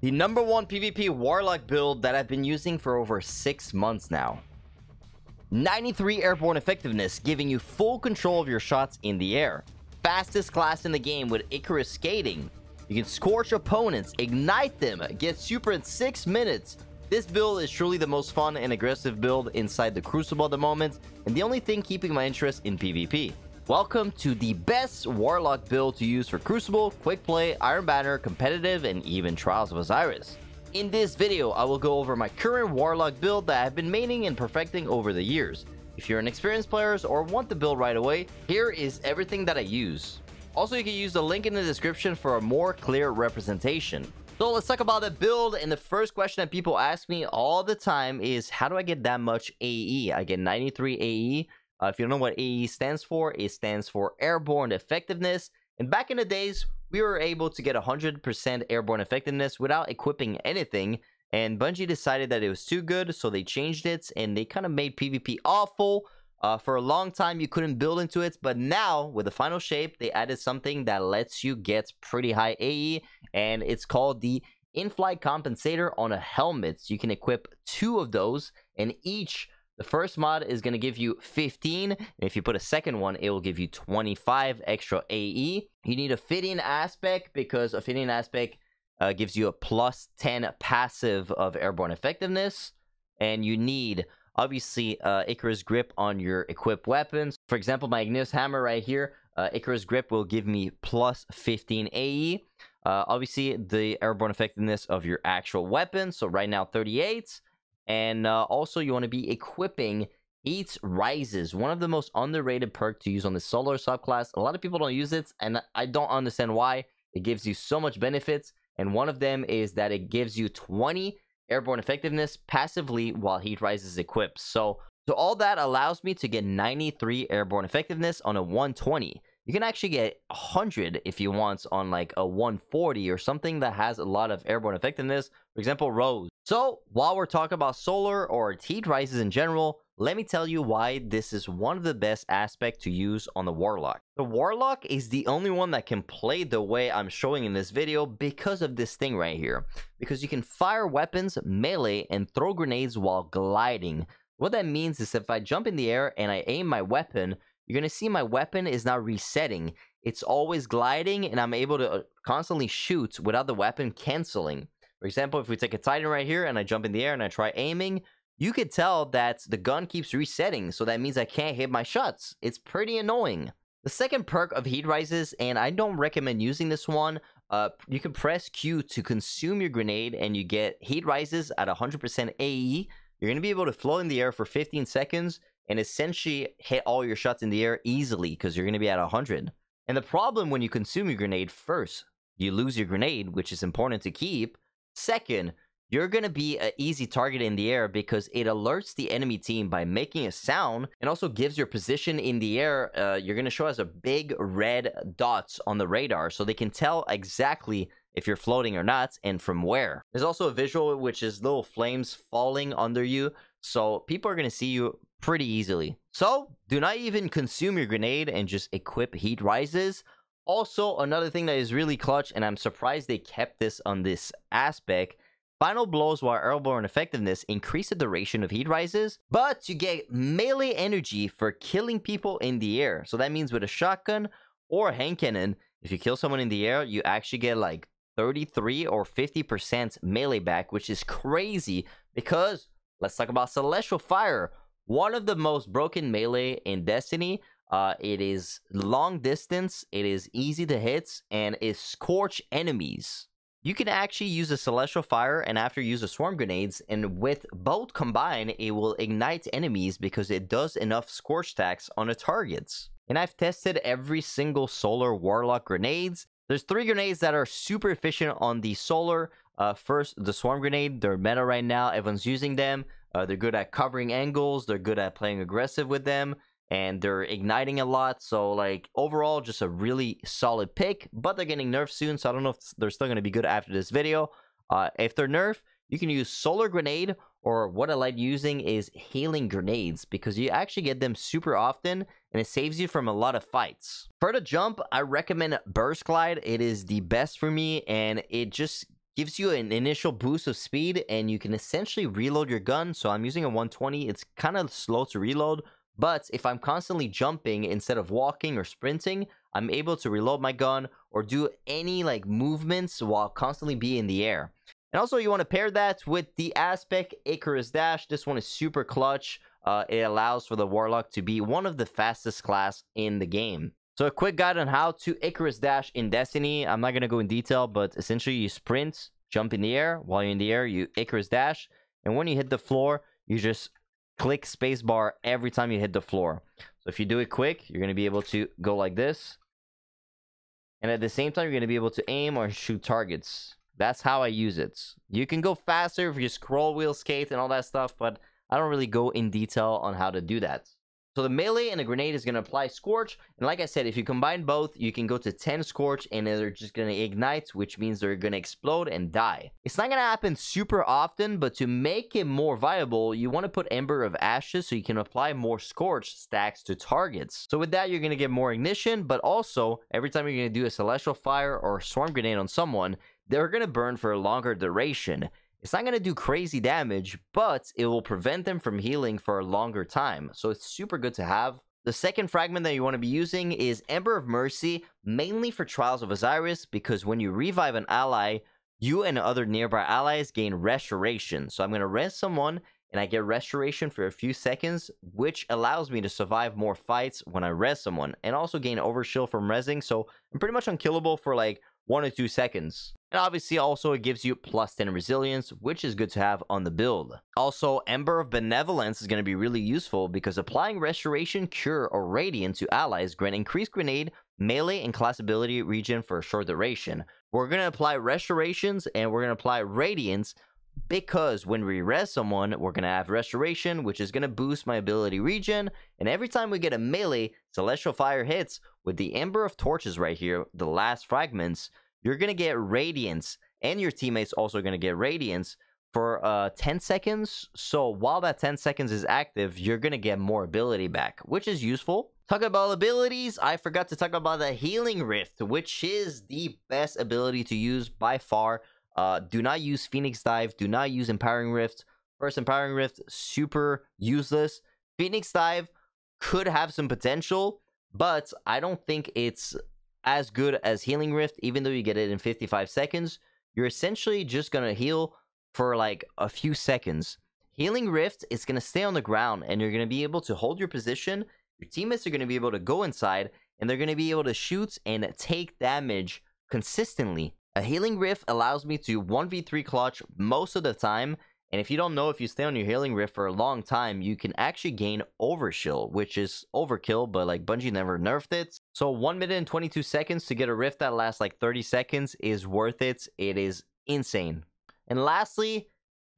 The number one PvP Warlock build that I've been using for over 6 months now. 93 airborne effectiveness, giving you full control of your shots in the air. Fastest class in the game with Icarus skating. You can scorch opponents, ignite them, get super in 6 minutes. This build is truly the most fun and aggressive build inside the Crucible at the moment, and the only thing keeping my interest in PvP. Welcome to the best Warlock build to use for Crucible, Quick Play, Iron Banner, Competitive, and even Trials of Osiris. In this video, I will go over my current Warlock build that I've been maining and perfecting over the years. If you're an experienced player or want the build right away, here is everything that I use. Also, you can use the link in the description for a more clear representation. So let's talk about the build, and the first question that people ask me all the time is, how do I get that much AE? I get 93 AE. If you don't know what AE stands for, it stands for Airborne Effectiveness. And back in the days, we were able to get 100% Airborne Effectiveness without equipping anything. And Bungie decided that it was too good, so they changed it. And they kind of made PvP awful. For a long time, you couldn't build into it. But now, with the final shape, they added something that lets you get pretty high AE. And it's called the In-Flight Compensator on a helmet. So you can equip 2 of those, and the first mod is going to give you 15, and if you put a second one, it will give you 25 extra AE. You need a fitting aspect, because a fitting aspect gives you a plus 10 passive of airborne effectiveness. And you need, obviously, Icarus Grip on your equipped weapons. For example, my Igneous Hammer right here, Icarus Grip will give me plus 15 AE. Obviously, the airborne effectiveness of your actual weapon, so right now 38. And also, you want to be equipping Heat Rises, one of the most underrated perks to use on the Solar subclass. A lot of people don't use it, and I don't understand why. It gives you so much benefits, and one of them is that it gives you 20 airborne effectiveness passively while Heat Rises is equipped. So all that allows me to get 93 airborne effectiveness on a 120. You can actually get 100 if you want on like a 140 or something that has a lot of airborne effectiveness. For example, Rose. So while we're talking about Solar or Heat Rises in general, let me tell you why this is one of the best aspects to use on the Warlock. The Warlock is the only one that can play the way I'm showing in this video because of this thing right here. Because you can fire weapons, melee, and throw grenades while gliding. What that means is if I jump in the air and I aim my weapon, you're going to see my weapon is not resetting. It's always gliding, and I'm able to constantly shoot without the weapon canceling. For example, if we take a Titan right here and I jump in the air and I try aiming, you could tell that the gun keeps resetting, so that means I can't hit my shots. It's pretty annoying. The second perk of Heat Rises, and I don't recommend using this one, you can press Q to consume your grenade and you get Heat Rises at 100% AE. You're going to be able to float in the air for 15 seconds and essentially hit all your shots in the air easily because you're going to be at 100. And the problem when you consume your grenade, first, you lose your grenade, which is important to keep. Second, you're going to be an easy target in the air because it alerts the enemy team by making a sound and also gives your position in the air. You're going to show as a big red dots on the radar so they can tell exactly if you're floating or not and from where. There's also a visual which is little flames falling under you, so people are going to see you pretty easily. So do not even consume your grenade and just equip Heat Rises. Also, another thing that is really clutch, and I'm surprised they kept this on this aspect, Final Blows while airborne effectiveness increase the duration of Heat Rises, but you get melee energy for killing people in the air. So that means with a shotgun or a hand cannon, if you kill someone in the air, you actually get like 33 or 50% melee back, which is crazy because let's talk about Celestial Fire. One of the most broken melee in Destiny. It is long distance, it is easy to hit, and it scorch enemies. You can actually use a Celestial Fire and after use a Swarm Grenades, and with both combined, it will ignite enemies because it does enough scorch stacks on the targets. And I've tested every single Solar Warlock grenades. There's 3 grenades that are super efficient on the Solar. First, the Swarm Grenade. They're meta right now. Everyone's using them. They're good at covering angles. They're good at playing aggressive with them. And they're igniting a lot. So, like, overall, just a really solid pick. But they're getting nerfed soon. So, I don't know if they're still going to be good after this video. If they're nerfed, you can use Solar Grenade. Or what I like using is Healing Grenades. Because you actually get them super often. And it saves you from a lot of fights. For the jump, I recommend Burst Glide. It is the best for me. And it just gives you an initial boost of speed, and you can essentially reload your gun. So I'm using a 120. It's kind of slow to reload, but if I'm constantly jumping instead of walking or sprinting, I'm able to reload my gun or do any like movements while constantly be in the air. And also you want to pair that with the Aspect Icarus Dash. This one is super clutch. It allows for the Warlock to be one of the fastest class in the game. So a quick guide on how to Icarus Dash in Destiny. I'm not going to go in detail, but essentially you sprint, jump in the air. While you're in the air, you Icarus Dash. And when you hit the floor, you just click spacebar every time you hit the floor. So if you do it quick, you're going to be able to go like this. And at the same time, you're going to be able to aim or shoot targets. That's how I use it. You can go faster if you scroll wheel skate and all that stuff, but I don't really go in detail on how to do that. So the melee and a grenade is going to apply Scorch. And like I said, if you combine both, you can go to 10 Scorch and they're just going to ignite, which means they're going to explode and die. It's not going to happen super often, but to make it more viable, you want to put Ember of Ashes so you can apply more Scorch stacks to targets. So with that, you're going to get more ignition, but also every time you're going to do a Celestial Fire or Swarm Grenade on someone, they're going to burn for a longer duration. It's not going to do crazy damage, but it will prevent them from healing for a longer time. So it's super good to have. The second fragment that you want to be using is Ember of Mercy, mainly for Trials of Osiris, because when you revive an ally, you and other nearby allies gain restoration. So I'm going to res someone, and I get restoration for a few seconds, which allows me to survive more fights when I res someone, and also gain overshield from resing. So I'm pretty much unkillable for like 1 or 2 seconds. And obviously also it gives you plus 10 resilience, which is good to have on the build. Also, Ember of Benevolence is going to be really useful because applying Restoration, Cure, or Radiant to allies grant increased grenade, melee, and class ability regen for a short duration. We're going to apply Restorations and we're going to apply Radiance because when we res someone, we're going to have Restoration, which is going to boost my ability regen. And every time we get a melee Celestial Fire hits with the Ember of Torches right here, the last fragments, you're going to get Radiance, and your teammates also going to get Radiance for 10 seconds. So while that 10 seconds is active, you're going to get more ability back, which is useful. Talk about abilities, I forgot to talk about the Healing Rift, which is the best ability to use by far. Do not use Phoenix Dive, do not use Empowering Rift. First, Empowering Rift, super useless. Phoenix Dive could have some potential, but I don't think it's as good as Healing Rift. Even though you get it in 55 seconds, you're essentially just gonna heal for like a few seconds. Healing Rift is gonna stay on the ground, and you're gonna be able to hold your position. Your teammates are gonna be able to go inside, and they're gonna be able to shoot and take damage consistently. A Healing Rift allows me to 1v3 clutch most of the time. And if you don't know, if you stay on your Healing Rift for a long time, you can actually gain Overshield, which is overkill, but like Bungie never nerfed it. So 1 minute and 22 seconds to get a Rift that lasts like 30 seconds is worth it. It is insane. And lastly,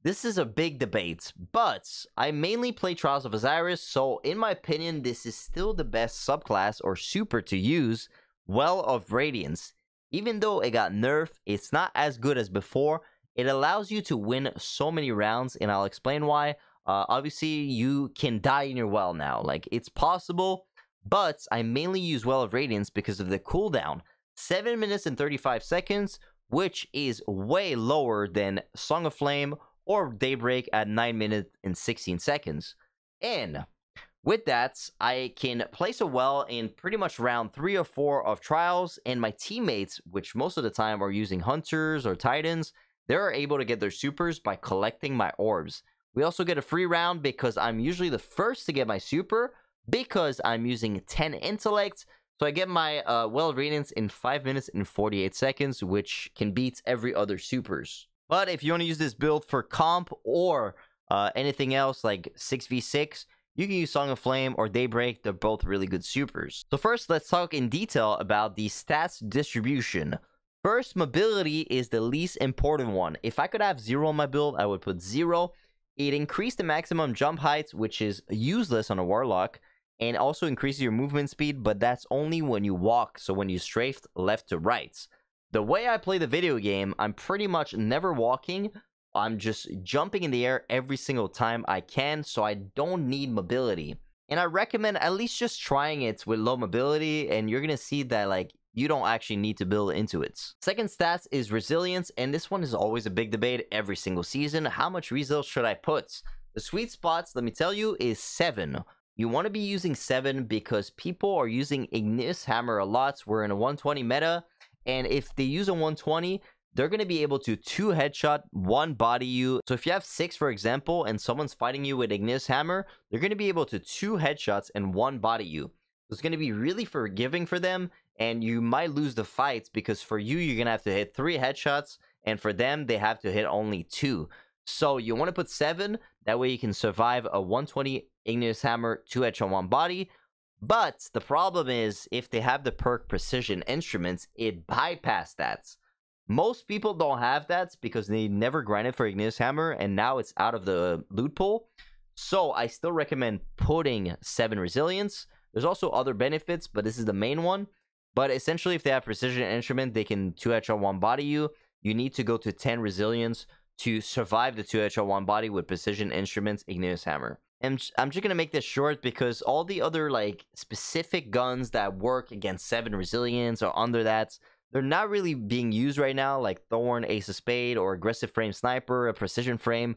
this is a big debate, but I mainly play Trials of Osiris, so in my opinion, this is still the best subclass or super to use, Well of Radiance. Even though it got nerfed, it's not as good as before. It allows you to win so many rounds, and I'll explain why. Obviously, you can die in your well now. Like, it's possible, but I mainly use Well of Radiance because of the cooldown. 7 minutes and 35 seconds, which is way lower than Song of Flame or Daybreak at 9 minutes and 16 seconds. And with that, I can place a well in pretty much round 3 or 4 of Trials, and my teammates, which most of the time are using Hunters or Titans, they're able to get their supers by collecting my orbs. We also get a free round because I'm usually the first to get my super because I'm using 10 intellect. So I get my Well of Radiance in 5 minutes and 48 seconds, which can beat every other supers. But if you want to use this build for comp or anything else like 6v6, you can use Song of Flame or Daybreak. They're both really good supers. So first, let's talk in detail about the stats distribution. First, mobility is the least important one. If I could have 0 on my build, I would put 0. It increased the maximum jump height, which is useless on a Warlock, and also increases your movement speed, but that's only when you walk, so when you strafe left to right. The way I play the video game, I'm pretty much never walking. I'm just jumping in the air every single time I can, so I don't need mobility. And I recommend at least just trying it with low mobility, and you're going to see that like you don't actually need to build into it. Second stats is resilience, and this one is always a big debate every single season. How much resilience should I put? The sweet spots, let me tell you, is 7. You want to be using 7 because people are using Ignis Hammer a lot. We're in a 120 meta, and if they use a 120, they're going to be able to 2 headshot, 1 body you. So if you have 6, for example, and someone's fighting you with Ignis Hammer, they're going to be able to 2 headshots and 1 body you. It's going to be really forgiving for them, and you might lose the fights because for you, you're going to have to hit 3 headshots, and for them, they have to hit only 2. So you want to put 7, that way you can survive a 120 Ignis Hammer, 2 headshot, 1 body. But the problem is, if they have the perk Precision Instruments, it bypasses that. Most people don't have that because they never grinded for Ignis Hammer, and now it's out of the loot pool. So I still recommend putting 7 resilience. There's also other benefits, but this is the main one. But essentially, if they have Precision Instrument, they can 2 headshot 1 body you. You need to go to 10 resilience to survive the 2 headshot 1 body with Precision Instruments Ignis Hammer. And I'm just gonna make this short because all the other like specific guns that work against 7 resilience or under that, they're not really being used right now, like Thorn, Ace of Spade, or Aggressive Frame Sniper, a Precision Frame.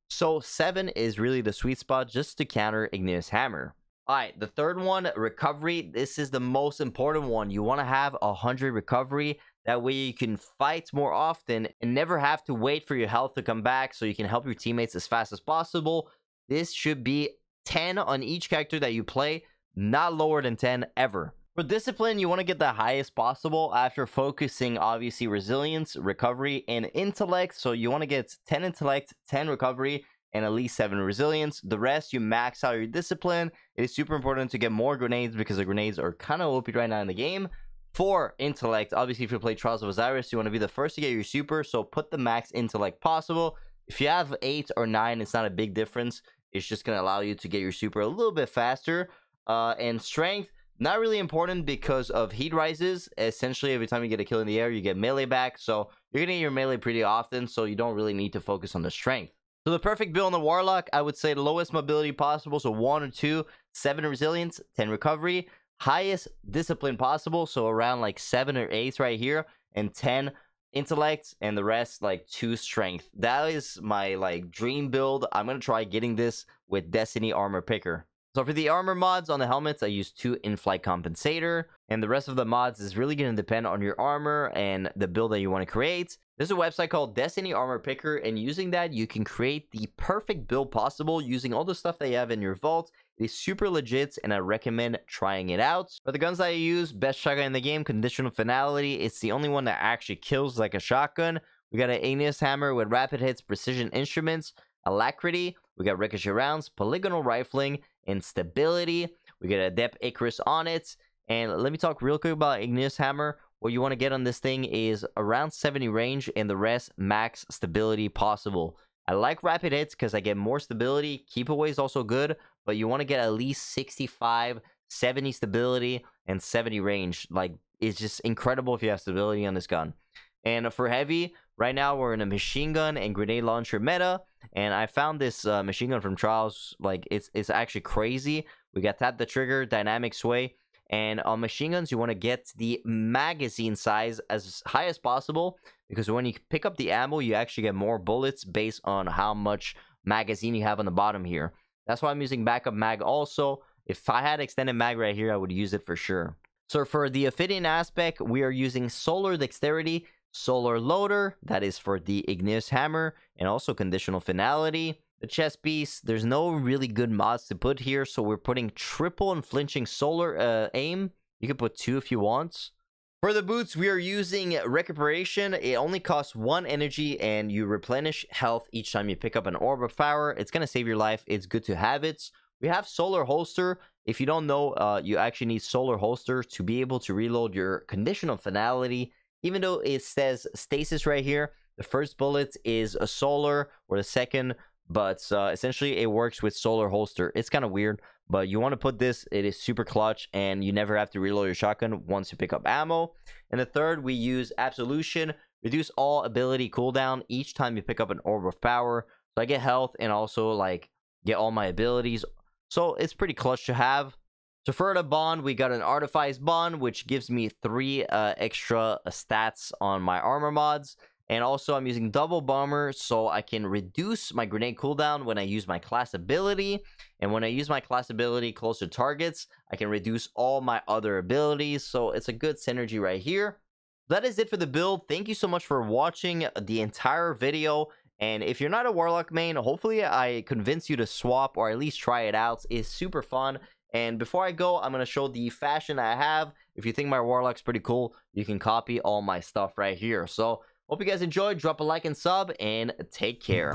So 7 is really the sweet spot just to counter Ignis Hammer. Alright, the third one, recovery. This is the most important one. You want to have 100 recovery. That way you can fight more often and never have to wait for your health to come back so you can help your teammates as fast as possible. This should be 10 on each character that you play, not lower than 10 ever. For discipline, you want to get the highest possible after focusing, obviously, resilience, recovery, and intellect. So you want to get 10 intellect, 10 recovery, and at least 7 resilience. The rest, you max out your discipline. It is super important to get more grenades because the grenades are kind of OP right now in the game. For intellect, obviously, if you play Trials of Osiris, you want to be the first to get your super. So put the max intellect possible. If you have 8 or 9, it's not a big difference. It's just going to allow you to get your super a little bit faster. And strength, not really important because of heat rises. Essentially, every time you get a kill in the air, you get melee back. So you're going to get your melee pretty often, so you don't really need to focus on the strength. So the perfect build on the Warlock, I would say the lowest mobility possible. So 1 or 2, 7 resilience, 10 recovery. Highest discipline possible, so around like 7 or 8 right here. And 10 intellect, and the rest like 2 strength. That is my like dream build. I'm going to try getting this with Destiny Armor Picker. So for the armor mods on the helmets, I use 2 in-flight compensator, and the rest of the mods is really going to depend on your armor and the build that you want to create. There's a website called Destiny Armor Picker, and using that, you can create the perfect build possible using all the stuff that you have in your vault. It is super legit, and I recommend trying it out. For the guns that I use, best shotgun in the game, Conditional Finality. It's the only one that actually kills like a shotgun. We got an Ignis Hammer with rapid hits, Precision Instruments, Alacrity. We got Ricochet Rounds, Polygonal Rifling, and Stability. We get Adept Icarus on it. And let me talk real quick about Ignis Hammer. What you want to get on this thing is around 70 range and the rest max stability possible. I like rapid hits because I get more stability. Keep away is also good, but you want to get at least 65, 70 stability, and 70 range. Like, it's just incredible if you have stability on this gun. And for heavy, right now we're in a machine gun and grenade launcher meta, and I found this machine gun from Trials. Like, it's actually crazy. We got tap the trigger, dynamic sway, and on machine guns you want to get the magazine size as high as possible, because when you pick up the ammo you actually get more bullets based on how much magazine you have on the bottom here. That's why I'm using backup mag also. If I had extended mag right here, I would use it for sure. So for the Ophidian aspect, we are using Solar Dexterity, Solar Loader, that is for the Ignis Hammer, and also Conditional Finality. The chest piece, there's no really good mods to put here, so we're putting triple and flinching solar aim. You can put 2 if you want. For the boots, we are using Recuperation. It only costs 1 energy, and you replenish health each time you pick up an Orb of Power. It's going to save your life. It's good to have it. We have Solar Holster. If you don't know, you actually need Solar Holster to be able to reload your Conditional Finality. Even though it says Stasis right here, the first bullet is a Solar, or the second, but essentially it works with Solar Holster. It's kind of weird, but you want to put this. It is super clutch, and you never have to reload your shotgun once you pick up ammo. And the third, we use Absolution. Reduce all ability cooldown each time you pick up an Orb of Power. So I get health and also like get all my abilities. So it's pretty clutch to have. So for the bond, we got an Artifice bond, which gives me 3 extra stats on my armor mods. And also, I'm using double bomber, so I can reduce my grenade cooldown when I use my class ability. And when I use my class ability close to targets, I can reduce all my other abilities. So it's a good synergy right here. That is it for the build. Thank you so much for watching the entire video. And if you're not a Warlock main, hopefully I convince you to swap or at least try it out. It's super fun. And before I go, I'm going to show the fashion I have. If you think my Warlock's pretty cool, you can copy all my stuff right here. So, hope you guys enjoyed. Drop a like and sub, and take care.